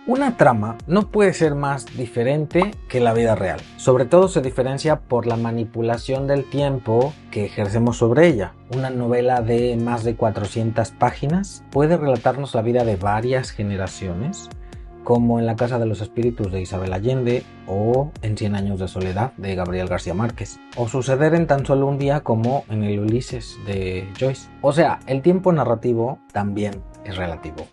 Una trama no puede ser más diferente que la vida real. Sobre todo se diferencia por la manipulación del tiempo que ejercemos sobre ella. Una novela de más de 400 páginas puede relatarnos la vida de varias generaciones, como en La Casa de los Espíritus de Isabel Allende o en 100 años de soledad de Gabriel García Márquez, o suceder en tan solo un día como en el Ulises de Joyce. O sea, el tiempo narrativo también es relativo.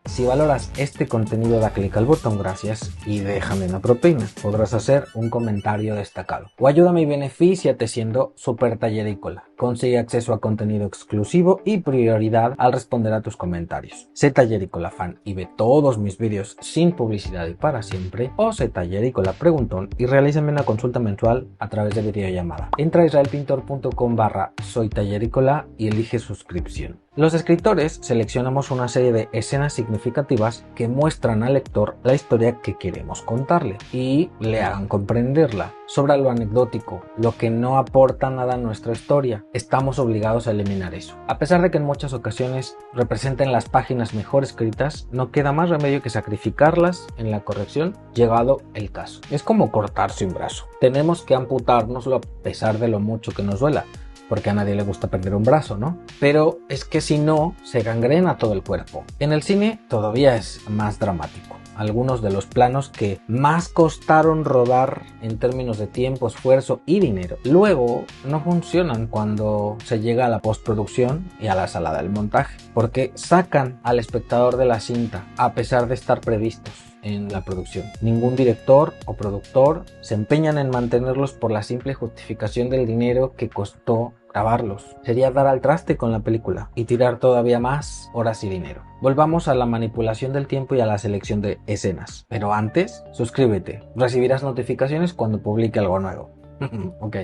Si valoras este contenido, da clic al botón gracias y déjame una propina. Podrás hacer un comentario destacado. O ayúdame y benefíciate siendo super tallerícola. Consigue acceso a contenido exclusivo y prioridad al responder a tus comentarios. Sé tallerícola fan y ve todos mis vídeos sin publicidad y para siempre. O sé tallerícola preguntón y realízame una consulta mensual a través de videollamada. Entra a israelpintor.com/soytallerícola y elige suscripción. Los escritores seleccionamos una serie de escenas significativas que muestran al lector la historia que queremos contarle y le hagan comprenderla. Sobra lo anecdótico, lo que no aporta nada a nuestra historia. Estamos obligados a eliminar eso. A pesar de que en muchas ocasiones representen las páginas mejor escritas, no queda más remedio que sacrificarlas en la corrección, llegado el caso. Es como cortarse un brazo. Tenemos que amputárnoslo a pesar de lo mucho que nos duela, porque a nadie le gusta perder un brazo, ¿no? Pero es que si no, se gangrena todo el cuerpo. En el cine todavía es más dramático. Algunos de los planos que más costaron rodar en términos de tiempo, esfuerzo y dinero, luego no funcionan cuando se llega a la postproducción y a la sala del montaje, porque sacan al espectador de la cinta a pesar de estar previstos en la producción. Ningún director o productor se empeñan en mantenerlos por la simple justificación del dinero que costó grabarlos. Sería dar al traste con la película y tirar todavía más horas y dinero. Volvamos a la manipulación del tiempo y a la selección de escenas. Pero antes, suscríbete. Recibirás notificaciones cuando publique algo nuevo. Ok.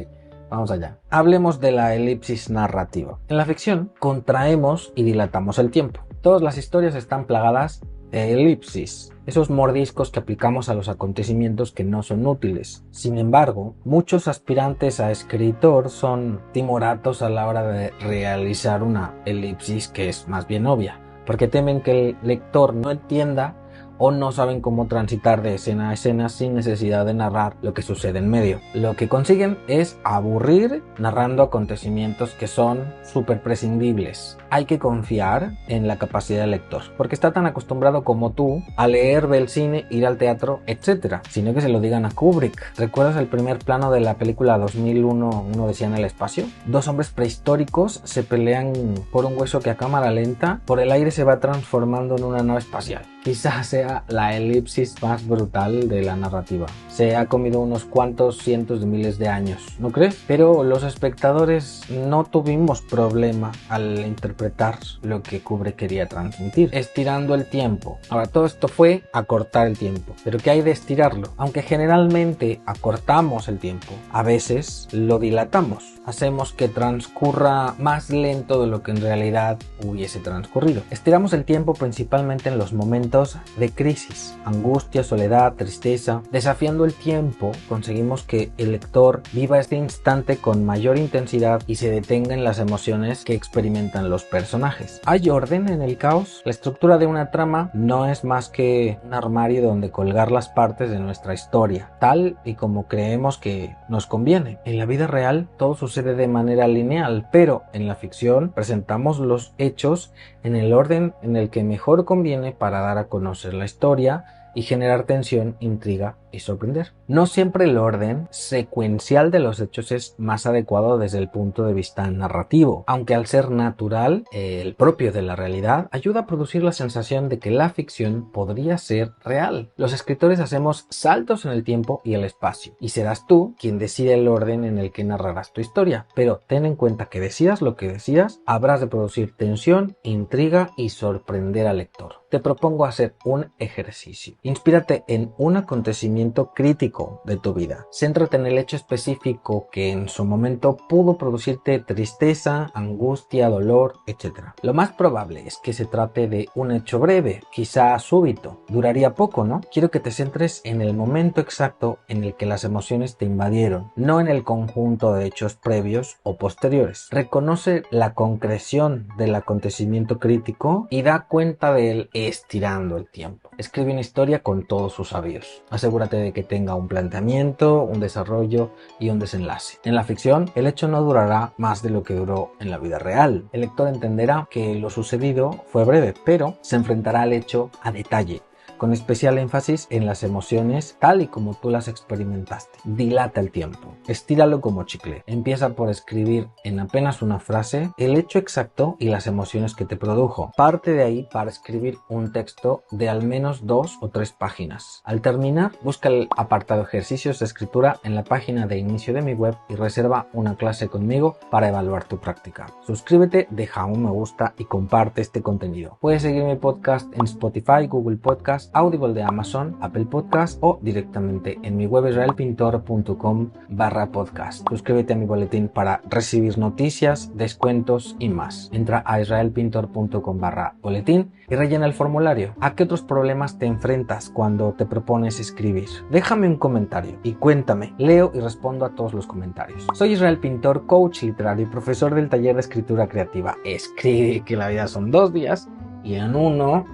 Vamos allá. Hablemos de la elipsis narrativa. En la ficción, contraemos y dilatamos el tiempo. Todas las historias están plagadas de elipsis, esos mordiscos que aplicamos a los acontecimientos que no son útiles. Sin embargo, muchos aspirantes a escritor son timoratos a la hora de realizar una elipsis que es más bien obvia, porque temen que el lector no entienda o no saben cómo transitar de escena a escena sin necesidad de narrar lo que sucede en medio. Lo que consiguen es aburrir narrando acontecimientos que son súper prescindibles. Hay que confiar en la capacidad del lector, porque está tan acostumbrado como tú a leer, ver el cine, ir al teatro, etc. Sino que se lo digan a Kubrick. ¿Recuerdas el primer plano de la película 2001, Uno decía en el espacio? Dos hombres prehistóricos se pelean por un hueso que a cámara lenta por el aire se va transformando en una nave espacial. Quizás sea la elipsis más brutal de la narrativa. Se ha comido unos cuantos cientos de miles de años, ¿no crees? Pero los espectadores no tuvimos problema al interpretar lo que Kubrick quería transmitir, estirando el tiempo. Ahora, todo esto fue acortar el tiempo. ¿Pero qué hay de estirarlo? Aunque generalmente acortamos el tiempo, a veces lo dilatamos. Hacemos que transcurra más lento de lo que en realidad hubiese transcurrido. Estiramos el tiempo principalmente en los momentos de crisis, angustia, soledad, tristeza. Desafiando el tiempo, conseguimos que el lector viva este instante con mayor intensidad y se detenga en las emociones que experimentan los personajes. ¿Hay orden en el caos? La estructura de una trama no es más que un armario donde colgar las partes de nuestra historia, tal y como creemos que nos conviene. En la vida real todo sucede de manera lineal, pero en la ficción presentamos los hechos en el orden en el que mejor conviene para dar a conocer la historia y generar tensión, intriga y sorprender. No siempre el orden secuencial de los hechos es más adecuado desde el punto de vista narrativo, aunque al ser natural, el propio de la realidad, ayuda a producir la sensación de que la ficción podría ser real. Los escritores hacemos saltos en el tiempo y el espacio, y serás tú quien decide el orden en el que narrarás tu historia, pero ten en cuenta que decidas lo que decidas, habrás de producir tensión, intriga y sorprender al lector. Te propongo hacer un ejercicio. Inspírate en un acontecimiento acontecimiento crítico de tu vida. Céntrate en el hecho específico que en su momento pudo producirte tristeza, angustia, dolor, etc. Lo más probable es que se trate de un hecho breve, quizá súbito. Duraría poco, ¿no? Quiero que te centres en el momento exacto en el que las emociones te invadieron, no en el conjunto de hechos previos o posteriores. Reconoce la concreción del acontecimiento crítico y da cuenta de él estirando el tiempo. Escribe una historia con todos sus avíos. Asegúrate de que tenga un planteamiento, un desarrollo y un desenlace. En la ficción, el hecho no durará más de lo que duró en la vida real. El lector entenderá que lo sucedido fue breve, pero se enfrentará al hecho a detalle, con especial énfasis en las emociones tal y como tú las experimentaste. Dilata el tiempo, estíralo como chicle. Empieza por escribir en apenas una frase el hecho exacto y las emociones que te produjo. Parte de ahí para escribir un texto de al menos 2 o 3 páginas. Al terminar, busca el apartado ejercicios de escritura en la página de inicio de mi web y reserva una clase conmigo para evaluar tu práctica. Suscríbete, deja un me gusta y comparte este contenido. Puedes seguir mi podcast en Spotify, Google Podcast, Audible de Amazon, Apple Podcast o directamente en mi web israelpintor.com/podcast. Suscríbete a mi boletín para recibir noticias, descuentos y más. Entra a israelpintor.com/boletín y rellena el formulario. ¿A qué otros problemas te enfrentas cuando te propones escribir? Déjame un comentario y cuéntame. Leo y respondo a todos los comentarios. Soy Israel Pintor, coach literario y profesor del taller de escritura creativa. Escribe, que la vida son 2 días y en uno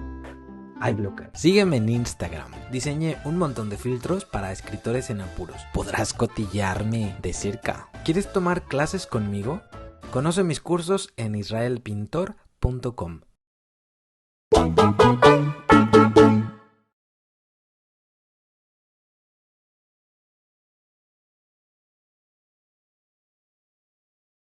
hay bloqueo. Sígueme en Instagram. Diseñé un montón de filtros para escritores en apuros. Podrás cotillarme de cerca. ¿Quieres tomar clases conmigo? Conoce mis cursos en israelpintor.com.